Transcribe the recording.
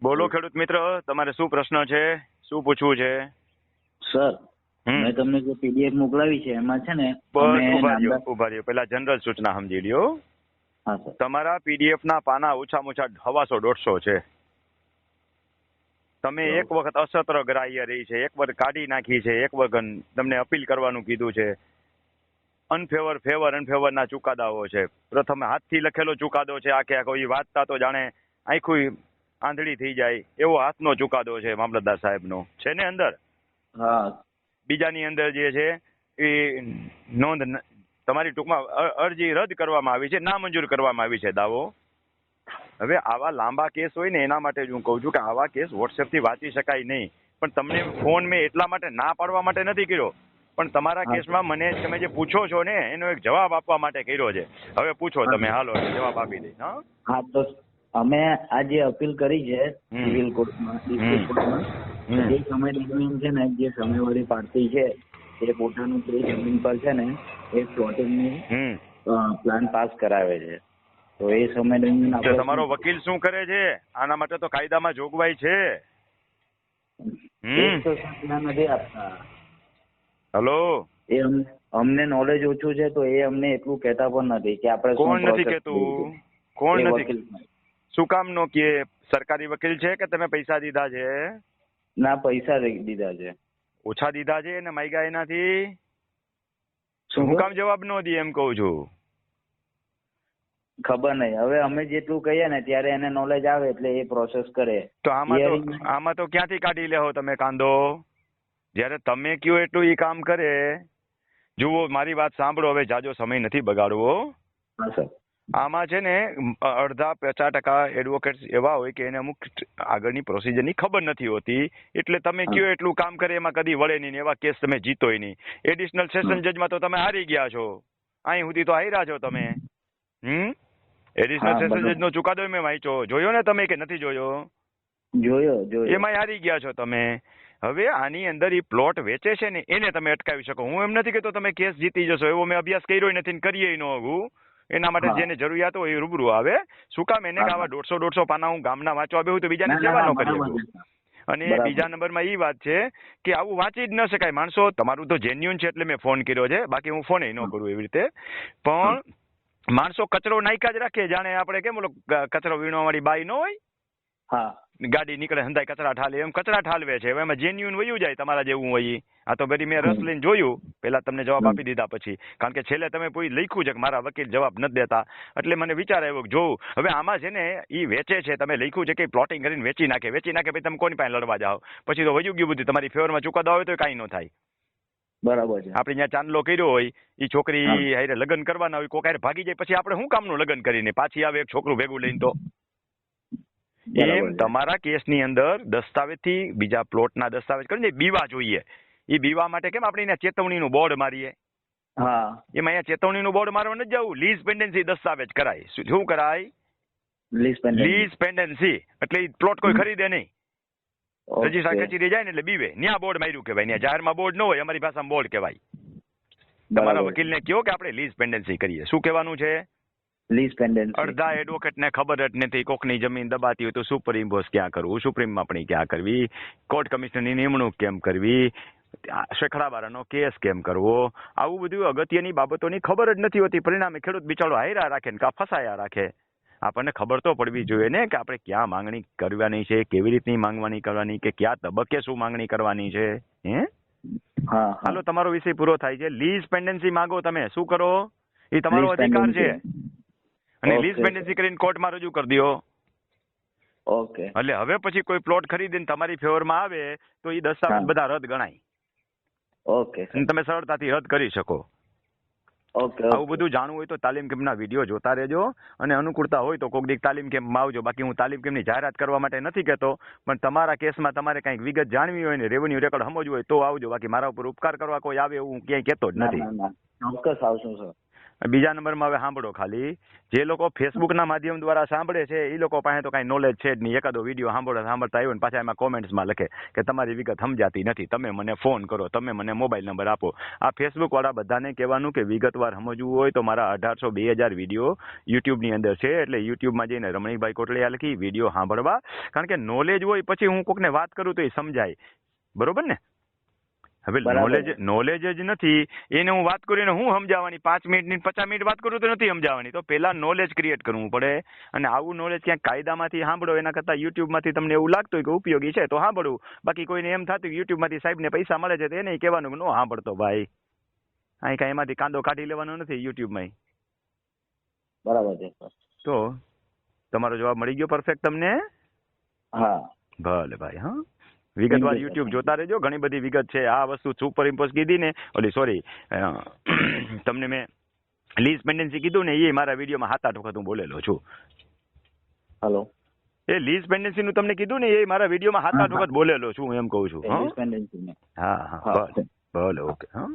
બોલો ખેડૂત મિત્ર, તમારે શું પ્રશ્ન છે, શું પૂછવું છે? સર, મેં તમને જે પીડીએફ મોકલાવી છે એમાં છે ને બસ ઉભા રહ્યો પેલા જનરલ સૂચના સમજી લ્યો. હા સર. તમારા પીડીએફ ના પાના ઓછામાં ઓછા 150-150 છે. તમે એક વખત અસત્ર ગ્રાહ્ય રહી છે, એક વખત કાઢી નાખી છે, એક વખત તમને અપીલ કરવાનું કીધું છે. અનફેવર ના ચુકાદાઓ છે. પ્રથમ હાથથી લખેલો ચુકાદો છે, આખે આખો એ વાંચતા તો જાણે આખું આંધળી થઈ જાય એવો હાથનો ચુકાદો છે મામલતદાર સાહેબનો, છે ને અંદર? હા. બીજાની અંદર જે છે એ નોંધ તમારી ટૂંકમાં અરજી રદ કરવામાં આવી છે, નામંજૂર કરવામાં આવી છે દાવો. હવે આવા લાંબા કેસ હોય ને એના માટે જ હું કહું છું કે આવા કેસ વોટ્સએપથી વાંચી શકાય નહીં. પણ તમને ફોન મેં એટલા માટે ના પાડવા માટે નથી કર્યો, પણ તમારા કેસમાં મને તમે જે પૂછો છો ને એનો એક જવાબ આપવા માટે કર્યો છે. હવે પૂછો તમે, હાલો જવાબ આપી દઈ. હા તો અમે આ જે અપીલ કરી છે સિવિલ કોર્ટમાં, ડિસ્ટ્રિક્ટ કોર્ટમાં, એ સમય દરમિયાન છે ને જે સામેવાળી પાર્ટી છે એ પોતાનું તે જમીન પર છે ને એક પ્લોટિંગની પ્લાન પાસ કરાવે છે. તો એ સમય દરમિયાન તમારો વકીલ શું કરે છે? આના માટે તો કાયદામાં જોગવાઈ છે. નથી આપતા. હલો, એ અમને નોલેજ ઓછું છે તો એ અમને એટલું કહેતા પણ નથી કે આપણે કોણ નથી કહેતું? કોણ નથી? શું કામ નો કે? સરકારી વકીલ છે કે તમે પૈસા દીધા છે? ના, પૈસા દીધા છે. ઓછા દીધા છે ને માગ્યા એનાથી? શું કામ જવાબ નો દે એમ કઉ છું? ખબર નહીં. હવે અમે જેટલું કહીએ ને ત્યારે એને નોલેજ આવે એટલે એ પ્રોસેસ કરે. તો આમાં તો ક્યાંથી કાઢી લેહો તમે કાંદો? જયારે તમે કયો એટલું એ કામ કરે. જુઓ, મારી વાત સાંભળો, હવે જાજો સમય નથી બગાડવો. હા સર. આમાં છે ને 50% એડવોકેટ્સ એવા હોય કે એને અમુક આગળની પ્રોસિજરની ખબર નથી હોતી, એટલે તમે કયો એટલું કામ કરે એમાં કદી વળે નહીં. એવા કેસ તમે જીતોય નહીં. એડિશનલ સેશન જજમાં તો તમે હારી ગયા છો, અહીં સુધી તો હાર્યા છો તમે. એડિશનલ સેશન જજ નો ચુકાદો મેં વાંચ્યો, જોયો ને તમે કે નથી જોયો? જોયો. એમાં હારી ગયા છો તમે. હવે આની અંદર એ પ્લોટ વેચે છે ને એને તમે અટકાવી શકો. હું એમ નથી કહેતો તમે કેસ જીતી જશો, એવો મેં અભ્યાસ કર્યો નથી ને કરીએ ન હોવું. એના માટે જેને જરૂરિયાત હોય એ રૂબરૂ આવે. શું કામ એને આવા 150-150 પાના હું ગામના વાંચવા બેહું તો બીજાની સેવા ન કરી. અને બીજા નંબરમાં એ વાત છે કે આવું વાંચી જ ન શકાય. માણસો, તમારું તો જેન્યુન છે એટલે મેં ફોન કર્યો છે, બાકી હું ફોન ન કરું એવી રીતે. પણ માણસો કચરો નાખ્યા જ રાખે, જાણે આપણે કેમ ઓલો કચરો વીણવા વાળી બાઈ ન હોય, હા, ગાડી નીકળે હંધાય કચરા ઠાલે, એમ કચરા ઠાલવે છે. હવે એમાં જેન્યુન વયું જાય તમારા જેવું હોય. આ તો બધી મેં રસ લઈને જોયું, પેલા તમને જવાબ આપી દીધા પછી, કારણ કે છેલ્લે તમે કોઈ લખ્યું છે કે મારા વકીલ જવાબ નથી દેતા, એટલે મને વિચાર આવ્યો કે જોઉં. હવે આમાં છે ને એ વેચે છે, તમે લખ્યું છે કે પ્લોટિંગ કરીને વેચી નાખે પછી તમે કોની પાસે લડવા જાઓ? પછી તો વયું ગયું બધું. તમારી ફેવરમાં ચુકાદો આવે તો કાંઈ ન થાય. બરાબર છે. આપણે ત્યાં ચાંદલો કર્યો હોય, એ છોકરી હારે લગ્ન કરવાના હોય, કોક હારે ભાગી જાય, પછી આપણે શું કામનું લગ્ન કરીને પાછી આવે એક છોકરું ભેગું લઈને? તો એમ તમારા કેસની અંદર દસ્તાવેજથી બીજા પ્લોટના દસ્તાવેજ કરીને બીવા જોઈએ. એ બીવા માટે કેમ આપણે અહીંયા ચેતવણીનું બોર્ડ મારીએ? હા, એમાં અહીંયા ચેતવણીનું બોર્ડ મારવા નથી જવું. લીઝ પેન્ડન્સી દસ્તાવેજ કરાય. શું કરાય? Lease pendency. એટલે પ્લોટ કોઈ ખરીદે નહીં. રજીસ્ટ્રાર કચેરી જાય ને એટલે બીવે. ન્યા બોર્ડ માર્યું કહેવાય. ન્યા જાહેરમાં બોર્ડ ન હોય, અમારી ભાષામાં બોર્ડ કહેવાય. તમારા વકીલને કહો કે આપણે લીઝ પેન્ડન્સી કરીએ. શું કહેવાનું છે? Lease pendency. અડધા એડવોકેટને ખબર જ નથી. કોકની જમીન દબાતી હોય તો સુપ્રીમ બોસ ક્યાં કરવું, સુપ્રીમમાં પણ ક્યાં કરવી, કોર્ટ કમિશનરની નિમણૂક કેમ કરવી, શેખડાબારાનો કેસ કેમ કરવો, આવું બધું અગત્યની બાબતોની ખબર જ નથી હોતી. પરિણામે ખેડૂત બિચારો હાર્યા રાખે ને કા ફસાયા રાખે. આપણને ખબર તો પડવી જોઈએ ને કે આપણે ક્યાં માંગણી કરવાની છે, કેવી રીતની માંગવાની કરવાની, કે કયા તબક્કે શું માંગણી કરવાની છે. હાલો, તમારો વિષય પૂરો થાય છે. લીઝ પેન્ડન્સી માંગો તમે. શું કરો? એ તમારો અધિકાર છે. અને લીઝ પેન્ડન્સી કરીને કોર્ટમાં રજૂ કરી દો. ઓકે. એટલે હવે પછી કોઈ પ્લોટ ખરીદીને તમારી ફેવરમાં આવે તો એ દસ્તાવેજ બધા રદ ગણાય. ઓકે. તમે સરળતાથી રદ કરી શકો. ઓકે. આવું બધું જાણવું હોય તો તાલીમ કેમ્પના વિડીયો જોતા રહેજો, અને અનુકૂળતા હોય તો કોઈક દીક તાલીમ કેમ્પમાં આવજો. બાકી હું તાલીમ કેમ્પની જાહેરાત કરવા માટે નથી કહેતો, પણ તમારા કેસમાં તમારે કંઈક વિગત જાણવી હોય ને રેવન્યુ રેકોર્ડ સમજવું હોય તો આવજો. બાકી મારા ઉપર ઉપકાર કરવા કોઈ આવે એવું હું ક્યાંય કહેતો જ નથી. ચોક્કસ આવશું સર. બીજા નંબરમાં હવે સાંભળો ખાલી, જે લોકો ફેસબુકના માધ્યમ દ્વારા સાંભળે છે એ લોકો પાસે તો કાંઈ નોલેજ છે જ નહીં. એકાદો વિડીયો સાંભળતા આવ્યો ને પાછા એમાં કોમેન્ટ્સમાં લખે કે તમારી વિગત સમજાતી નથી, તમે મને ફોન કરો, તમે મને મોબાઈલ નંબર આપો. આ ફેસબુક વાળા બધાને કહેવાનું કે વિગતવાર સમજવું હોય તો મારા 1800-2000 વિડીયો યુટ્યુબની અંદર છે, એટલે યુટ્યુબમાં જઈને રમણીકભાઈ કોટડિયા લખી વિડીયો સાંભળવા. કારણ કે નોલેજ હોય પછી હું કોકને વાત કરું તો એ સમજાય, બરોબર ને? હવે નોલેજ જ નથી એને હું વાત કરીને હું સમજાવવાની, 5 મિનિટની 50 મિનિટ વાત કરું તો નથી સમજાવવાની. તો પેલા નોલેજ ક્રિએટ કરવું પડે, અને આવું નોલેજ ક્યાંક કાયદામાંથી સાંભળો એના કરતાં યુટ્યુબમાંથી તમને એવું લાગતું હોય કે ઉપયોગી છે તો સાંભળવું. બાકી કોઈને એમ થતું યુટ્યુબમાંથી સાહેબને પૈસા મળે છે તો એને કહેવાનું કે નો સાંભળતો ભાઈ, અહીં કાંઈ એમાંથી કાંદો કાઢી લેવાનો નથી યુટ્યુબમાં. બરાબર છે સર. તો તમારો જવાબ મળી ગયો પરફેક્ટ તમને? હા ભલે ભાઈ. હા, વિગતવાર યુટ્યુબ જોતા રહેજો, ઘણી બધી વિગત છે. આ વસ્તુ સુપર ઇમ્પોઝ કીધી ને, ઓલી સોરી તમને મેં લીઝ પેન્ડન્સી કીધું ને, એ મારા વિડીયોમાં 7-8 વખત હું બોલેલો છું. હેલો, એ લીઝ પેન્ડન્સી નું તમને કીધું ને, એ મારા વિડીયોમાં 7-8 વખત બોલેલો છું, એમ કહું છું. હા હા, ભલે ઓકે. હા.